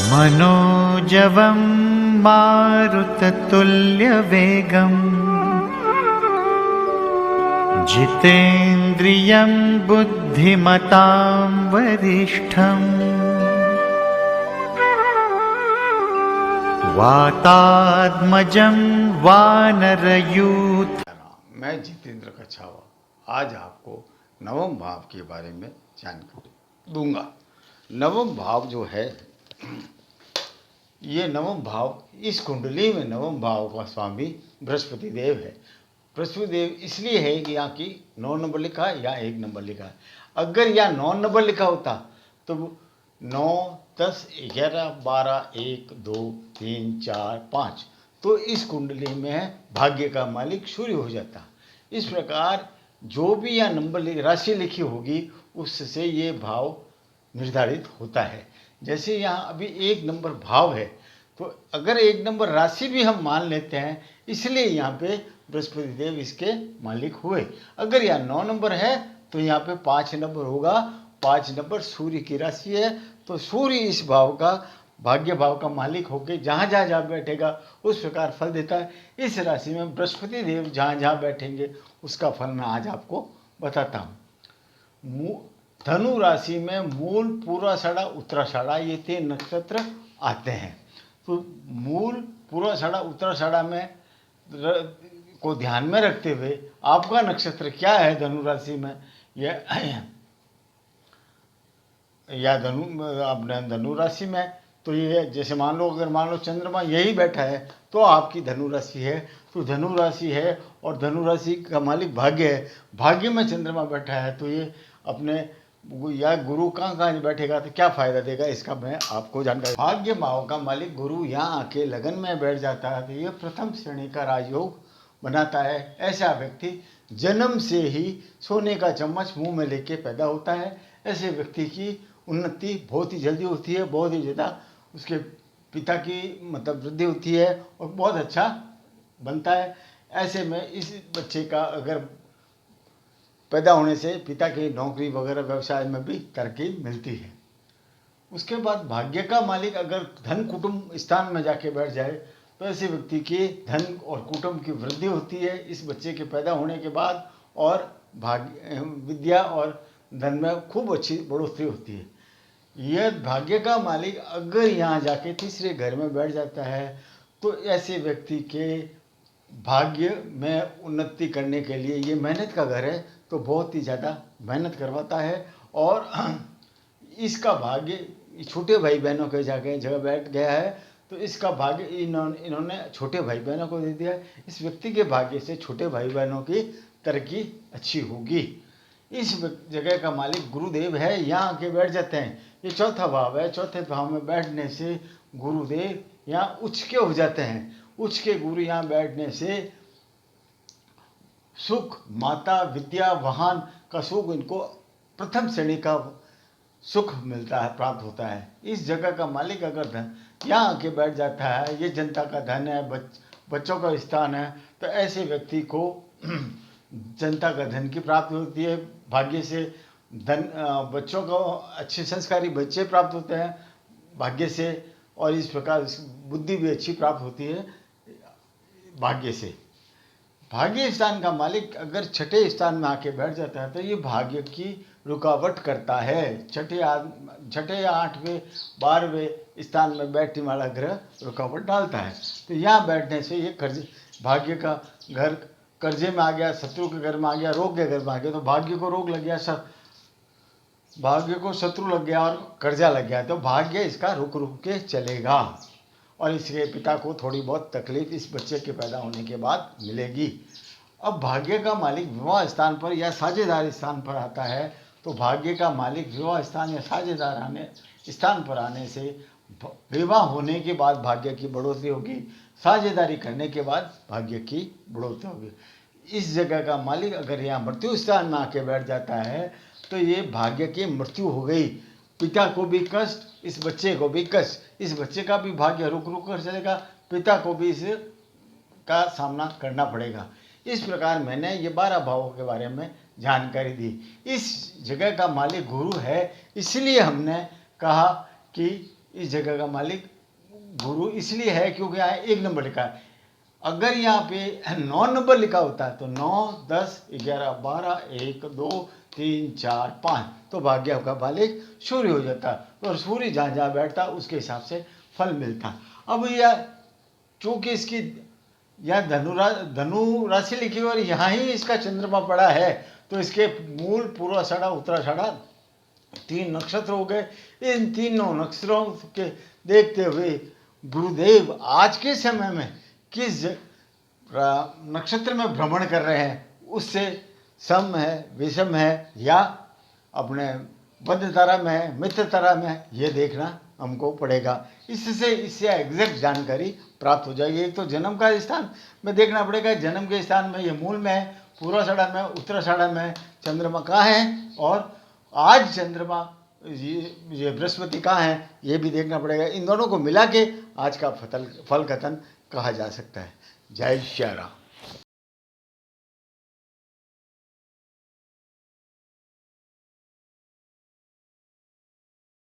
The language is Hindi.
मनोजवं मारुततुल्यवेगम् जितेन्द्रियं बुद्धिमतां वरिष्ठम् वातात्मजं वानरयूथ। मैं जितेंद्र कछावा आज आपको नवम भाव के बारे में जानकारी दूंगा। नवम भाव जो है, ये नवम भाव, इस कुंडली में नवम भाव का स्वामी बृहस्पति देव है। बृहस्पति देव इसलिए है कि यहाँ की 9 नंबर लिखा है या 1 नंबर लिखा है। अगर यहाँ 9 नंबर लिखा होता तो 9, 10, 11, 12, 1, 2, 3, 4, 5 तो इस कुंडली में भाग्य का मालिक सूर्य हो जाता। इस प्रकार जो भी यहाँ नंबर राशि लिखी होगी उससे ये भाव निर्धारित होता है। जैसे यहाँ अभी 1 नंबर भाव है तो अगर 1 नंबर राशि भी हम मान लेते हैं, इसलिए यहाँ पे बृहस्पति देव इसके मालिक हुए। अगर यहाँ 9 नंबर है तो यहाँ पे 5 नंबर होगा। 5 नंबर सूर्य की राशि है तो सूर्य इस भाव का, भाग्य भाव का मालिक होकर जहाँ जहाँ बैठेगा उस प्रकार फल देता है। इस राशि में बृहस्पति देव जहाँ जहाँ बैठेंगे उसका फल मैं आज आपको बताता हूँ। धनु राशि में मूल, पूर्वाषाढ़ा, उत्तराषाढ़ा ये 3 नक्षत्र आते हैं। तो मूल, पूर्वाषाढ़ा, उत्तराषाढ़ा में को ध्यान में रखते हुए आपका नक्षत्र क्या है धनु राशि में, या धनु राशि में, तो ये जैसे मान लो, अगर मान लो चंद्रमा यही बैठा है तो आपकी धनु राशि है। तो धनु राशि है और धनु राशि का मालिक भाग्य है। भाग्य में चंद्रमा बैठा है तो ये अपने या गुरु कहाँ बैठेगा तो क्या फायदा देगा, इसका मैं आपको जानकारी। भाग्य भाव का मालिक गुरु यहाँ आके लगन में बैठ जाता है तो ये प्रथम श्रेणी का राजयोग बनाता है। ऐसा व्यक्ति जन्म से ही सोने का चम्मच मुंह में लेके पैदा होता है। ऐसे व्यक्ति की उन्नति बहुत ही जल्दी होती है, बहुत ही ज़्यादा उसके पिता की मतलब वृद्धि होती है और बहुत अच्छा बनता है। ऐसे में इस बच्चे का अगर पैदा होने से पिता की नौकरी वगैरह व्यवसाय में भी तरक्की मिलती है। उसके बाद भाग्य का मालिक अगर धन कुटुंब स्थान में जाके बैठ जाए तो ऐसे व्यक्ति की धन और कुटुंब की वृद्धि होती है इस बच्चे के पैदा होने के बाद, और भाग्य, विद्या और धन में खूब अच्छी बढ़ोतरी होती है। यह भाग्य का मालिक अगर यहाँ जाके तीसरे घर में बैठ जाता है तो ऐसे व्यक्ति के भाग्य में उन्नति करने के लिए, ये मेहनत का घर है तो बहुत ही ज़्यादा मेहनत करवाता है। और इसका भाग्य छोटे भाई बहनों के जाके जगह बैठ गया है तो इसका भाग्य इन्होंने छोटे भाई बहनों को दे दिया है। इस व्यक्ति के भाग्य से छोटे भाई बहनों की तरक्की अच्छी होगी। इस जगह का मालिक गुरुदेव है, यहाँ आके बैठ जाते हैं। ये चौथा भाव है। चौथे भाव में बैठने से गुरुदेव यहाँ उच्च के हो जाते हैं। उच्च के गुरु यहाँ बैठने से सुख, माता, विद्या, वाहन का सुख, इनको प्रथम श्रेणी का सुख मिलता है, प्राप्त होता है। इस जगह का मालिक अगर धन यहाँ आके बैठ जाता है, ये जनता का धन है, बच्चों का स्थान है, तो ऐसे व्यक्ति को जनता का धन की प्राप्ति होती है। भाग्य से धन, बच्चों को अच्छे संस्कारी बच्चे प्राप्त होते हैं भाग्य से, और इस प्रकार बुद्धि भी अच्छी प्राप्त होती है भाग्य से। भाग्य स्थान का मालिक अगर छठे स्थान में आके बैठ जाता है तो ये भाग्य की रुकावट करता है। छठे या 8वें 12वें स्थान में बैठने वाला ग्रह रुकावट डालता है। तो यहाँ बैठने से ये भाग्य का घर कर्जे में आ गया, शत्रु के घर में आ गया, रोग के घर में आ गया। तो भाग्य को रोग लग गया, भाग्य को शत्रु लग गया और कर्जा लग गया, तो भाग्य इसका रुक रुक के चलेगा और इसके पिता को थोड़ी बहुत तकलीफ इस बच्चे के पैदा होने के बाद मिलेगी। अब भाग्य का मालिक विवाह स्थान पर या साझेदार स्थान पर आता है तो भाग्य का मालिक विवाह स्थान या साझेदार स्थान पर आने से विवाह होने के बाद भाग्य की बढ़ोतरी होगी, साझेदारी करने के बाद भाग्य की बढ़ोतरी होगी। इस जगह का मालिक अगर यहाँ मृत्यु स्थान में आके बैठ जाता है तो ये भाग्य की मृत्यु हो गई। पिता को भी कष्ट, इस बच्चे को भी कष्ट, इस बच्चे का भी भाग्य रुक रुक कर चलेगा, पिता को भी इस का सामना करना पड़ेगा। इस प्रकार मैंने ये 12 भावों के बारे में जानकारी दी। इस जगह का मालिक गुरु है, इसलिए हमने कहा कि इस जगह का मालिक गुरु इसलिए है क्योंकि यहाँ 1 नंबर लिखा है। अगर यहाँ पे 9 नंबर लिखा होता है तो 9, 10, 11, 12, 1, 2, 3, 4, 5 तो भाग्य का मालिक सूर्य हो जाता और सूर्य जहाँ जहाँ बैठता उसके हिसाब से फल मिलता। अब यह चूँकि इसकी यह धनु राशि लिखी और यहाँ ही इसका चंद्रमा पड़ा है तो इसके मूल पूर्वाषाढ़ा उत्तराषाढ़ा 3 नक्षत्र हो गए। इन तीनों नक्षत्रों के देखते हुए गुरुदेव आज के समय में किस नक्षत्र में भ्रमण कर रहे हैं उससे सम है, विषम है या अपने बद्ध तारा में है, मित्र तारा में है, ये देखना हमको पड़ेगा। इससे एग्जैक्ट जानकारी प्राप्त हो जाएगी। एक तो जन्म का स्थान में देखना पड़ेगा, जन्म के स्थान में ये मूल में है, पूर्वाषाढ़ा में, उत्तराषाढ़ा में चंद्रमा कहाँ है और आज चंद्रमा ये बृहस्पति कहाँ है ये भी देखना पड़ेगा। इन दोनों को मिला के आज का फल कथन कहा जा सकता है। जय श्री राम।